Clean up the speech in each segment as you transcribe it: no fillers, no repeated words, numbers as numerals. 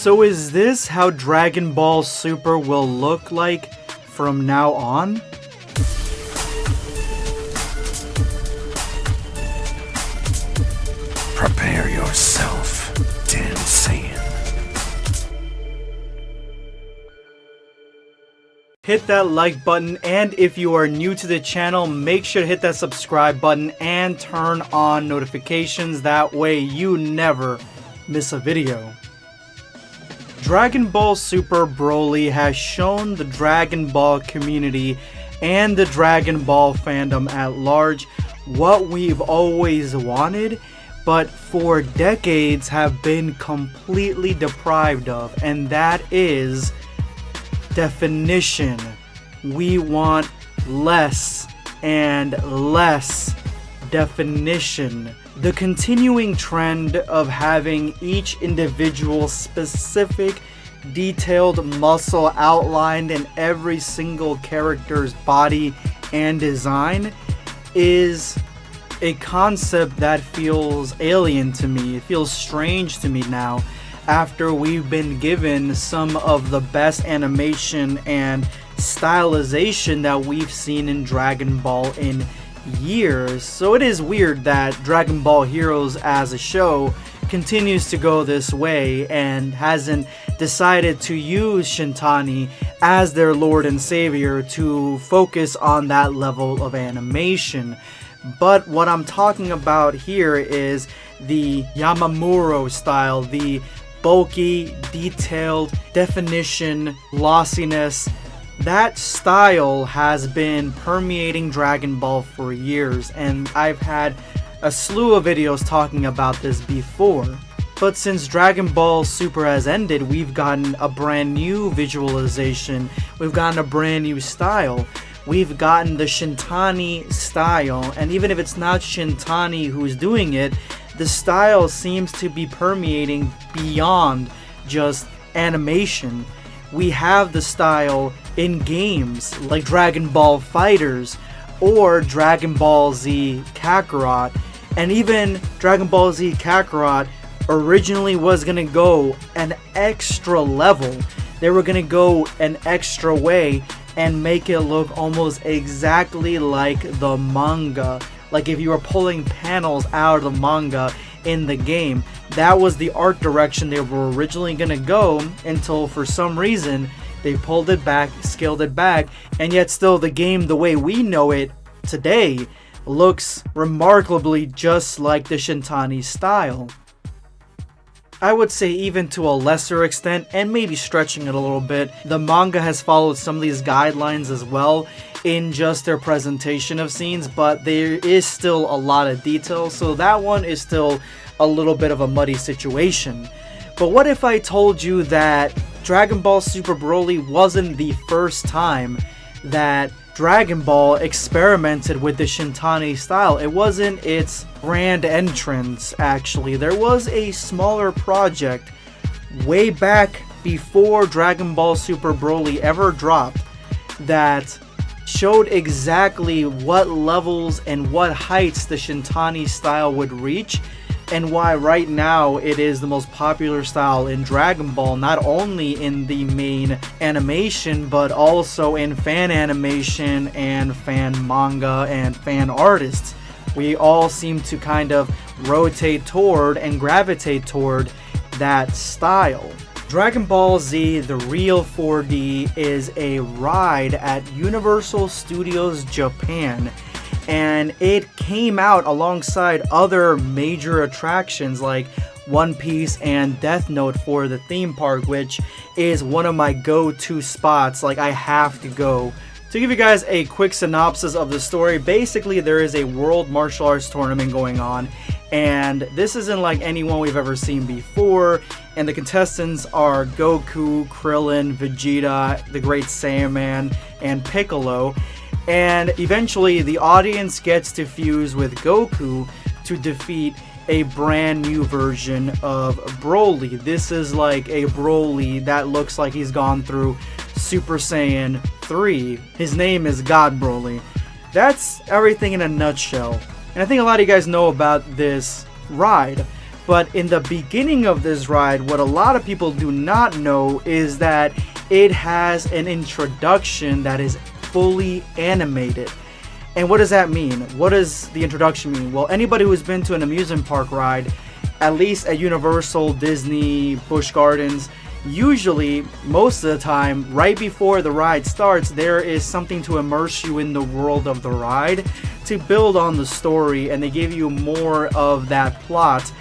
So is this how Dragon Ball Super will look like from now on? Prepare yourself, Dan Saiyan. Hit that like button, and if you are new to the channel, make sure to hit that subscribe button and turn on notifications. That way you never miss a video. Dragon Ball Super Broly has shown the Dragon Ball community and the Dragon Ball fandom at large what we've always wanted, but for decades have been completely deprived of, and that is definition. We want less and less definition. The continuing trend of having each individual specific detailed muscle outlined in every single character's body and design is a concept that feels alien to me. It feels strange to me now, after we've been given some of the best animation and stylization that we've seen in Dragon Ball in years. So it is weird that Dragon Ball Heroes as a show continues to go this way and hasn't decided to use Shintani as their lord and savior to focus on that level of animation. But what I'm talking about here is the Yamamuro style, the bulky, detailed, definition, glossiness. That style has been permeating Dragon Ball for years, and I've had a slew of videos talking about this before. But since Dragon Ball Super has ended, we've gotten a brand new visualization, we've gotten a brand new style. We've gotten the Shintani style, and even if it's not Shintani who's doing it, the style seems to be permeating beyond just animation. We have the style in games like Dragon Ball FighterZ or Dragon Ball Z Kakarot, and even Dragon Ball Z Kakarot originally was gonna go an extra level. They were gonna go an extra way and make it look almost exactly like the manga. Like if you were pulling panels out of the manga in the game, that was the art direction they were originally gonna go, until for some reason they pulled it back, scaled it back, and yet still the game the way we know it today looks remarkably just like the Shintani style. I would say even to a lesser extent, and maybe stretching it a little bit, the manga has followed some of these guidelines as well in just their presentation of scenes, but there is still a lot of detail, so that one is still a little bit of a muddy situation. But what if I told you that Dragon Ball Super Broly wasn't the first time that Dragon Ball experimented with the Shintani style? It wasn't its grand entrance, actually. There was a smaller project way back before Dragon Ball Super Broly ever dropped that showed exactly what levels and what heights the Shintani style would reach, and why right now it is the most popular style in Dragon Ball, not only in the main animation but also in fan animation and fan manga and fan artists. We all seem to kind of rotate toward and gravitate toward that style. Dragon Ball Z The Real 4D is a ride at Universal Studios Japan, and it came out alongside other major attractions like One Piece and Death Note for the theme park, which is one of my go-to spots. Like, I have to go. To give you guys a quick synopsis of the story, basically there is a world martial arts tournament going on, and this isn't like anyone we've ever seen before, and the contestants are Goku, Krillin, Vegeta, the Great Saiyaman, and Piccolo. And eventually the audience gets to fuse with Goku to defeat a brand new version of Broly. This is like a Broly that looks like he's gone through Super Saiyan 3. His name is God Broly. That's everything in a nutshell. And I think a lot of you guys know about this ride. But in the beginning of this ride, what a lot of people do not know is that it has an introduction that is fully animated. And what does that mean? What does the introduction mean? Well, anybody who's been to an amusement park ride, at least at Universal, Disney, Busch Gardens, usually, most of the time, right before the ride starts, there is something to immerse you in the world of the ride, to build on the story, and they give you more of that plot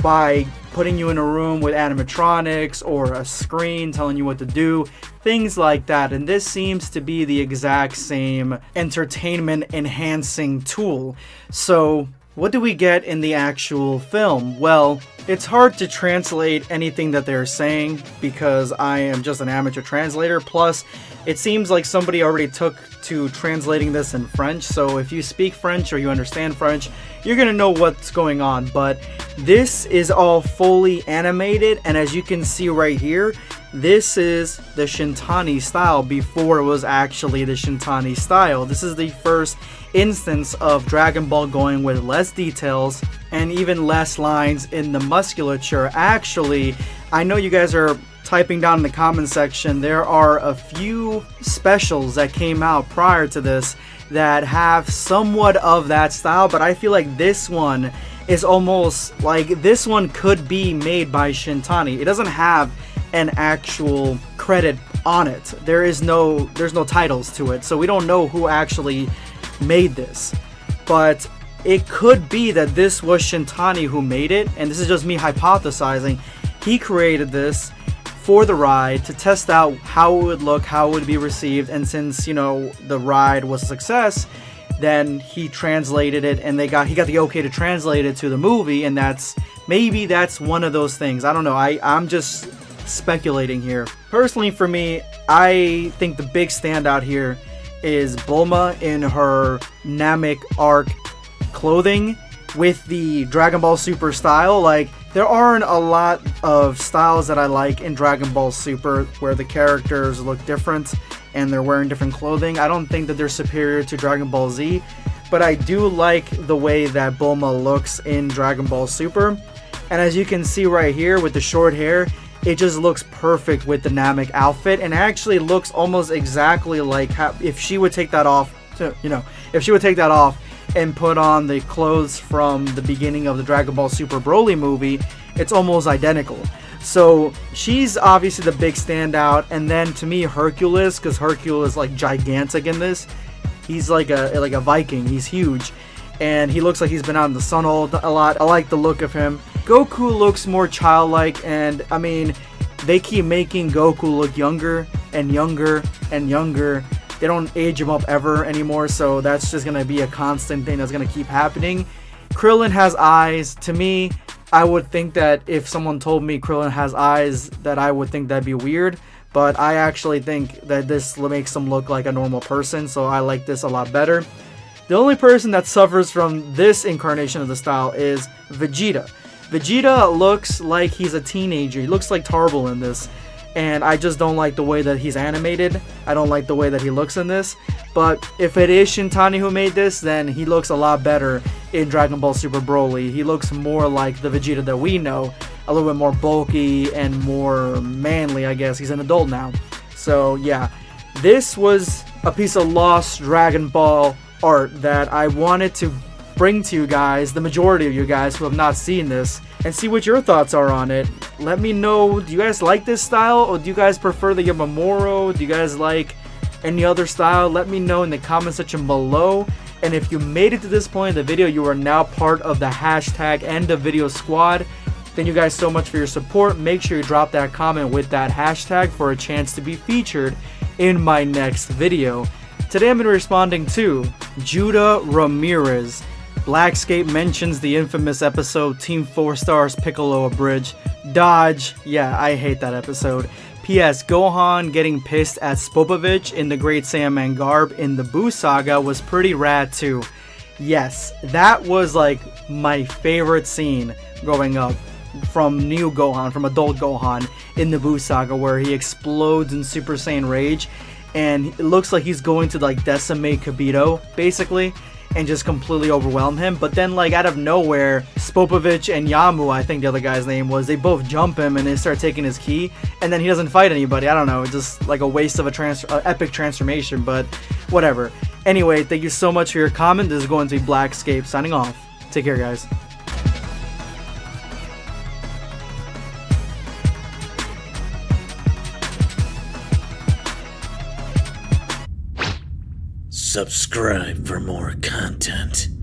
by putting you in a room with animatronics or a screen telling you what to do, things like that. And this seems to be the exact same entertainment enhancing tool. So what do we get in the actual film? Well, it's hard to translate anything that they're saying because I am just an amateur translator. Plus, it seems like somebody already took to translating this in French. So if you speak French or you understand French, you're gonna know what's going on. But this is all fully animated, and as you can see right here, this is the Shintani style before it was actually the Shintani style. This is the first instance of Dragon Ball going with less details and even less lines in the musculature. Actually, I know you guys are typing down in the comment section, there are a few specials that came out prior to this that have somewhat of that style, but I feel like this one is almost like this one could be made by Shintani. It doesn't have an actual credit on it. There's no titles to it, so we don't know who actually made this. But it could be that this was Shintani who made it, and this is just me hypothesizing. He created this for the ride to test out how it would look, how it would be received, and since, you know, the ride was a success, then he translated it and he got the okay to translate it to the movie, and maybe that's one of those things. I don't know. I'm just speculating here. Personally, for me, I think the big standout here is Bulma in her Namek arc clothing with the Dragon Ball Super style. Like, there aren't a lot of styles that I like in Dragon Ball Super where the characters look different and they're wearing different clothing. I don't think that they're superior to Dragon Ball Z, but I do like the way that Bulma looks in Dragon Ball Super. And as you can see right here with the short hair, it just looks perfect with the Namek outfit, and actually looks almost exactly like if she would take that off, if she would take that off and put on the clothes from the beginning of the Dragon Ball Super Broly movie, it's almost identical. So she's obviously the big standout, and then to me Hercules, because Hercules is like gigantic in this. He's like a Viking. He's huge, and he looks like he's been out in the sun a lot. I like the look of him. Goku looks more childlike, and I mean, they keep making Goku look younger and younger and younger. They don't age him up ever anymore, so that's just gonna be a constant thing that's gonna keep happening. Krillin has eyes. To me, I would think that if someone told me Krillin has eyes, that I would think that'd be weird, but I actually think that this makes him look like a normal person, so I like this a lot better. The only person that suffers from this incarnation of the style is Vegeta. Vegeta looks like he's a teenager. He looks like Tarble in this, and I just don't like the way that he's animated. I don't like the way that he looks in this. But if it is Shintani who made this, then he looks a lot better in Dragon Ball Super Broly. He looks more like the Vegeta that we know, a little bit more bulky and more manly, I guess. He's an adult now. So yeah, this was a piece of lost Dragon Ball art that I wanted to bring to you guys, the majority of you guys who have not seen this, and see what your thoughts are on it. Let me know, do you guys like this style, or do you guys prefer the Yamamuro? Do you guys like any other style? Let me know in the comment section below. And if you made it to this point in the video, you are now part of the hashtag End of Video Squad. Thank you guys so much for your support. Make sure you drop that comment with that hashtag for a chance to be featured in my next video. Today I'm going to be responding to Judah Ramirez. Blackscape mentions the infamous episode Team 4 Stars Piccolo Abridged. Dodge, yeah, I hate that episode. P.S. Gohan getting pissed at Spopovich in the Great Saiyaman garb in the Buu Saga was pretty rad too. Yes, that was like my favorite scene growing up from new Gohan, from adult Gohan in the Buu Saga, where he explodes in Super Saiyan Rage and it looks like he's going to like decimate Kibito basically. and just completely overwhelm him. But then, like, out of nowhere, Spopovich and Yamu, I think the other guy's name was, they both jump him and they start taking his ki, and then he doesn't fight anybody. I don't know, it's just like a waste of a epic transformation, but whatever. Anyway, thank you so much for your comment. This is going to be Blackscape signing off. Take care, guys. Subscribe for more content.